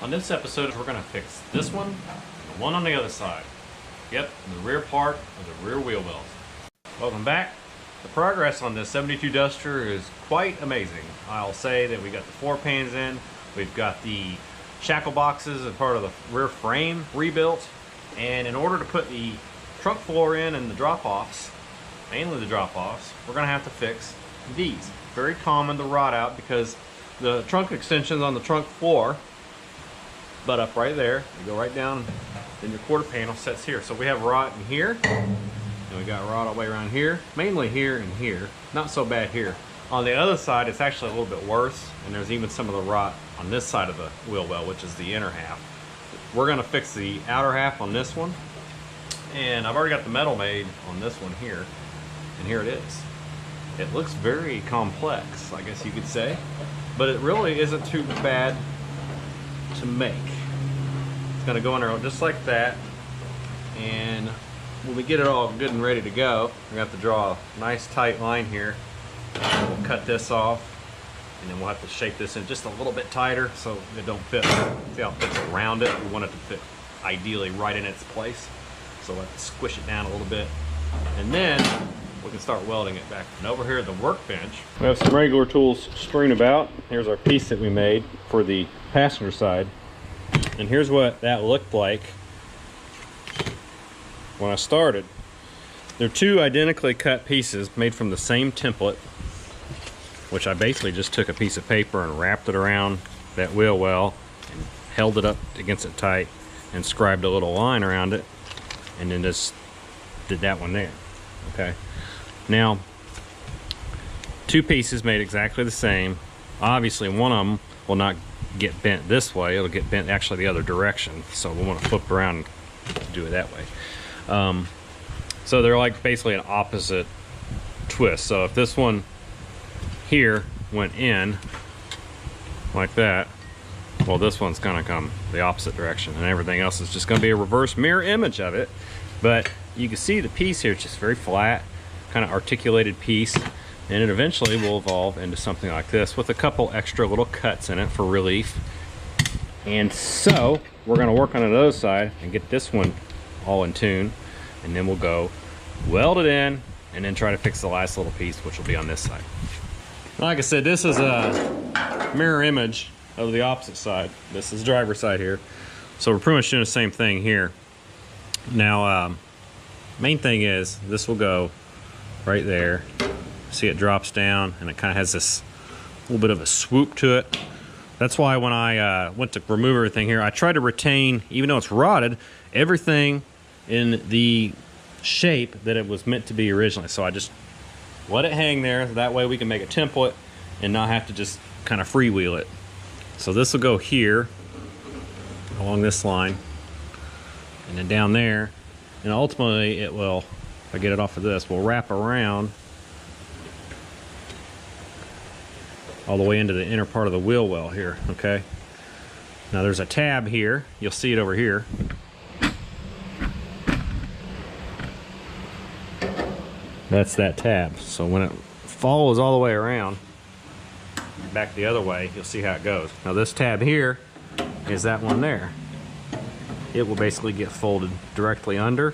On this episode, we're going to fix this one and the one on the other side. Yep, the rear part of the rear wheel wells. Welcome back. The progress on this 72 Duster is quite amazing. I'll say that we got the floor pans in, we've got the shackle boxes as part of the rear frame rebuilt, and in order to put the trunk floor in and the drop-offs, mainly the drop-offs, we're going to have to fix these. Very common to rot out because the trunk extensions on the trunk floor butt up right there. You go right down, then your quarter panel sets here. So we have rot in here, and we got rot all the way around here, mainly here and here. Not so bad here. On the other side, it's actually a little bit worse, and there's even some of the rot on this side of the wheel well, which is the inner half. We're gonna fix the outer half on this one, and I've already got the metal made on this one here, and here it is. It looks very complex, I guess you could say, but it really isn't too bad to make. It's gonna go in there just like that, and when we get it all good and ready to go, we have to draw a nice tight line here. We'll cut this off, and then we'll have to shape this in just a little bit tighter so it don't fit. See how it fits around it? We want it to fit ideally right in its place. So we'll have to squish it down a little bit, and then we can start welding it back. And over here at the workbench, we have some regular tools strewn about. Here's our piece that we made for the passenger side. And here's what that looked like when I started. They're two identically cut pieces made from the same template, which I basically just took a piece of paper and wrapped it around that wheel well and held it up against it tight and scribed a little line around it, and then just did that one there. Okay, now two pieces made exactly the same. Obviously one of them will not get bent this way, it'll get bent actually the other direction, so we want to flip around and do it that way. So they're like basically an opposite twist. So if this one here went in like that, well, this one's gonna come the opposite direction, and everything else is just gonna be a reverse mirror image of it. But you can see the piece here, it's just very flat, kind of articulated piece, and it eventually will evolve into something like this with a couple extra little cuts in it for relief. And so we're going to work on the other side and get this one all in tune, and then we'll go weld it in and then try to fix the last little piece, which will be on this side. Like I said, this is a mirror image of the opposite side. This is driver's side here, so we're pretty much doing the same thing here. Now main thing is this will go right there. See, it drops down and it kind of has this little bit of a swoop to it. That's why when I went to remove everything here, I tried to retain, even though it's rotted, everything in the shape that it was meant to be originally. So I just let it hang there. That way we can make a template and not have to just kind of freewheel it. So this will go here along this line and then down there, and ultimately it will, if I get it off of this, will wrap around all the way into the inner part of the wheel well here. Okay, now there's a tab here, you'll see it over here. That's that tab. So when it follows all the way around back the other way, you'll see how it goes. Now this tab here is that one there. It will basically get folded directly under,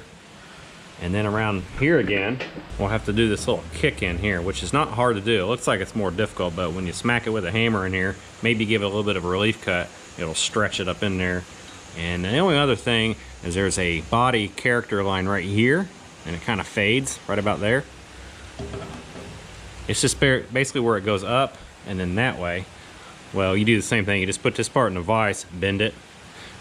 and then around here again we'll have to do this little kick in here, which is not hard to do. It looks like it's more difficult, but when you smack it with a hammer in here, maybe give it a little bit of a relief cut, it'll stretch it up in there. And the only other thing is there's a body character line right here, and it kind of fades right about there. It's just basically where it goes up and then that way. Well, you do the same thing. You just put this part in a vise, bend it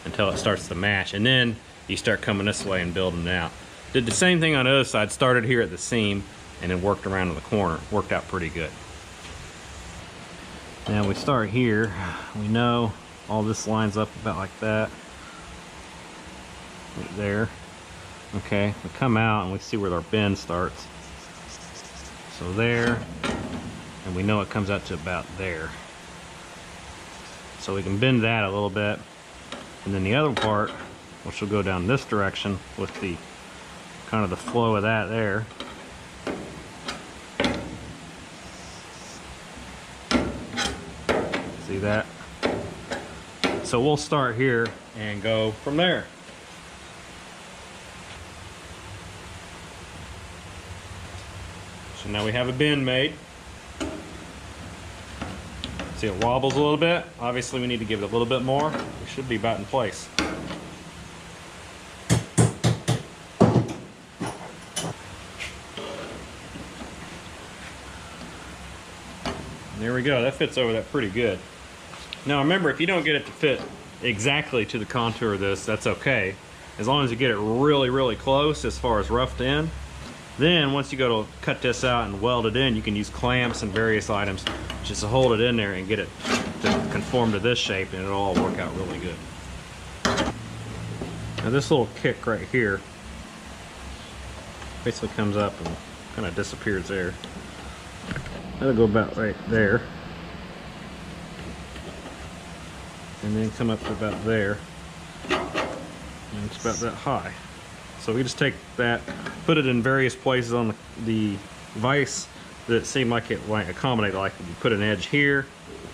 until it starts to match, and then you start coming this way and building it out. Did the same thing on the other side, started here at the seam and then worked around to the corner. Worked out pretty good. Now we start here. We know all this lines up about like that. Right there. Okay, we come out and we see where our bend starts. So there, and we know it comes out to about there. So we can bend that a little bit, and then the other part, which will go down this direction with the kind of the flow of that there. See that? So we'll start here and go from there. So now we have a bend made. See, it wobbles a little bit. Obviously we need to give it a little bit more. It should be about in place. There we go, that fits over that pretty good. Now remember, if you don't get it to fit exactly to the contour of this, that's okay. As long as you get it really, really close as far as roughed in. Then once you go to cut this out and weld it in, you can use clamps and various items just to hold it in there and get it to conform to this shape, and it'll all work out really good. Now this little kick right here basically comes up and kind of disappears there. That'll go about right there. And then come up to about there. And it's about that high. So we just take that, put it in various places on the vise that it seemed like it might accommodate. Like you put an edge here,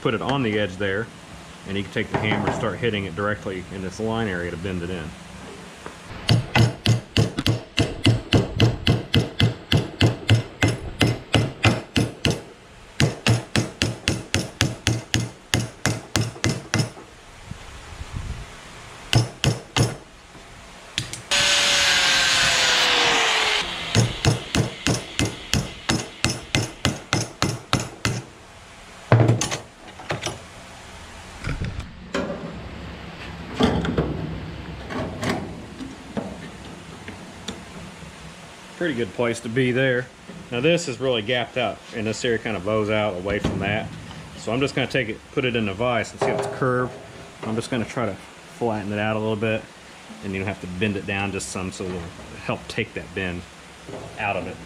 put it on the edge there, and you can take the hammer and start hitting it directly in this line area to bend it in. Pretty good place to be there. Now this is really gapped out, and this area kind of bows out away from that. So I'm just going to take it, put it in the vise, and see how it's curved. I'm just going to try to flatten it out a little bit, and you have to bend it down just some, so it'll help take that bend out of it.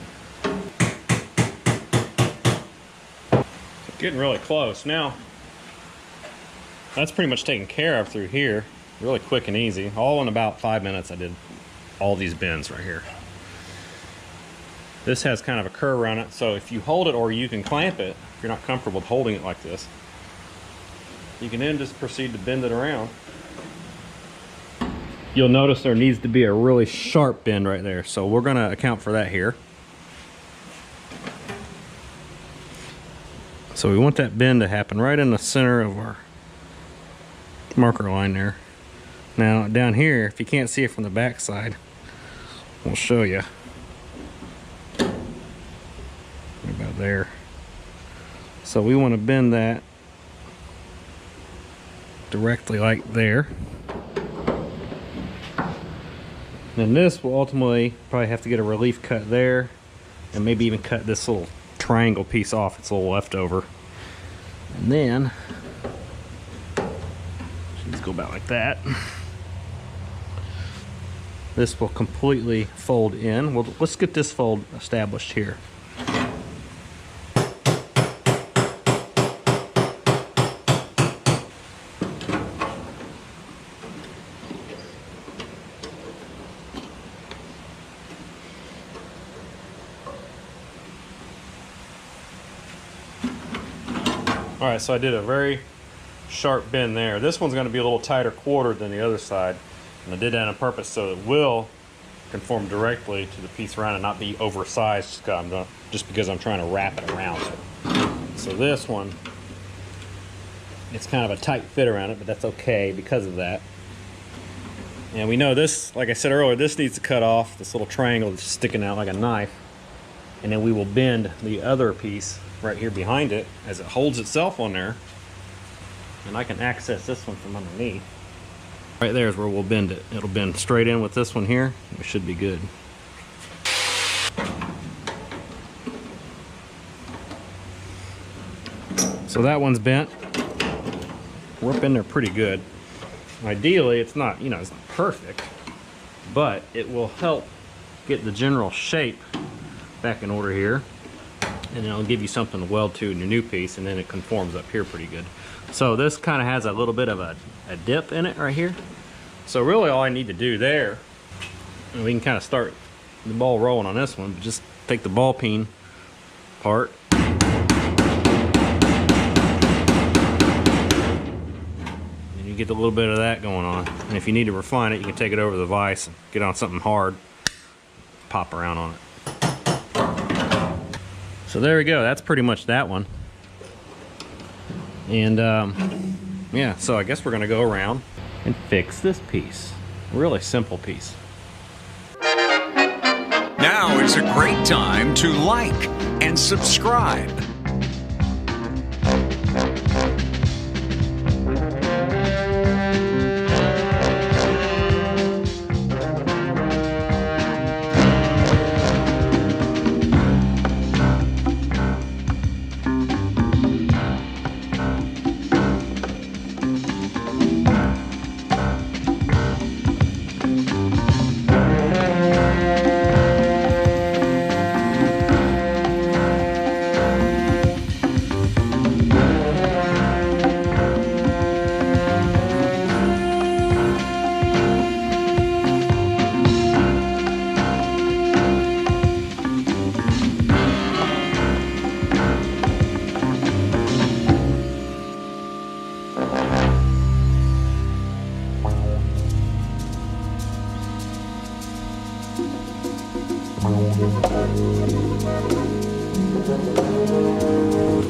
Getting really close. Now that's pretty much taken care of through here. Really quick and easy. All in about 5 minutes I did all these bends right here. This has kind of a curve around it, so if you hold it, or you can clamp it, if you're not comfortable with holding it like this, you can then just proceed to bend it around. You'll notice there needs to be a really sharp bend right there, so we're going to account for that here. So we want that bend to happen right in the center of our marker line there. Now down here, if you can't see it from the back side, we'll show you. About there. So we want to bend that directly like there. Then this will ultimately probably have to get a relief cut there, and maybe even cut this little triangle piece off. It's a little leftover. And then just go about like that. This will completely fold in. Well, let's get this fold established here. All right, so I did a very sharp bend there. This one's going to be a little tighter quartered than the other side, and I did that on purpose so it will conform directly to the piece around and not be oversized just because I'm trying to wrap it around it. So this one, it's kind of a tight fit around it, but that's okay because of that. And we know this, like I said earlier, this needs to cut off, this little triangle that's sticking out like a knife, and then we will bend the other piece right here behind it as it holds itself on there, and I can access this one from underneath. Right there is where we'll bend it. It'll bend straight in with this one here. It should be good. So that one's bent. We're up in there pretty good. Ideally, it's not, it's not perfect, but it will help get the general shape back in order here, and it'll give you something to weld to in your new piece, and then it conforms up here pretty good. So this kind of has a little bit of a dip in it right here. So really all I need to do there, and we can kind of start the ball rolling on this one, but just take the ball peen part, and You get a little bit of that going on. And if you need to refine it, you can take it over the vise and get on something hard, pop around on it. So there we go. That's pretty much that one. And yeah, so I guess we're gonna go around and fix this piece. Really simple piece. Now is a great time to like and subscribe.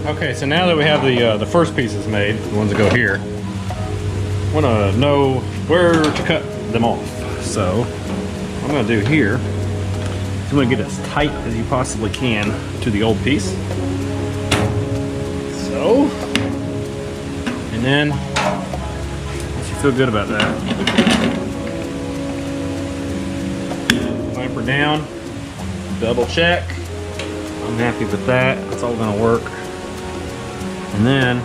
Okay, so now that we have the first pieces made, the ones that go here, I want to know where to cut them off. So what I'm going to do here is I'm going to get as tight as you possibly can to the old piece. So, and then once you feel good about that, clamp her down, double check. I'm happy with that. That's all going to work. And then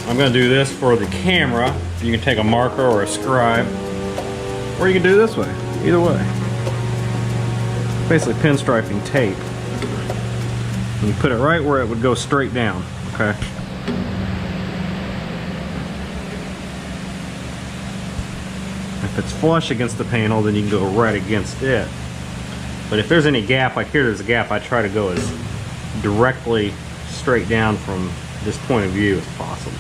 I'm going to do this for the camera. You can take a marker or a scribe, or you can do it this way. Either way. Basically pinstriping tape. And you put it right where it would go straight down. Okay. If it's flush against the panel, then you can go right against it. But if there's any gap, like here there's a gap, I try to go as directly straight down from this point of view as possible.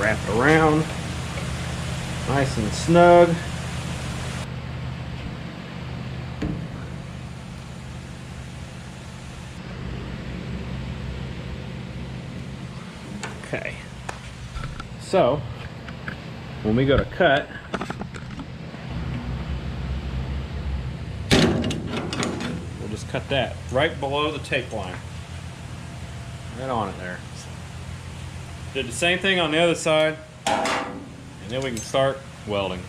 Wrap it around, nice and snug. Okay, so when we go to cut, cut that right below the tape line. Right on it there. Did the same thing on the other side, and then we can start welding.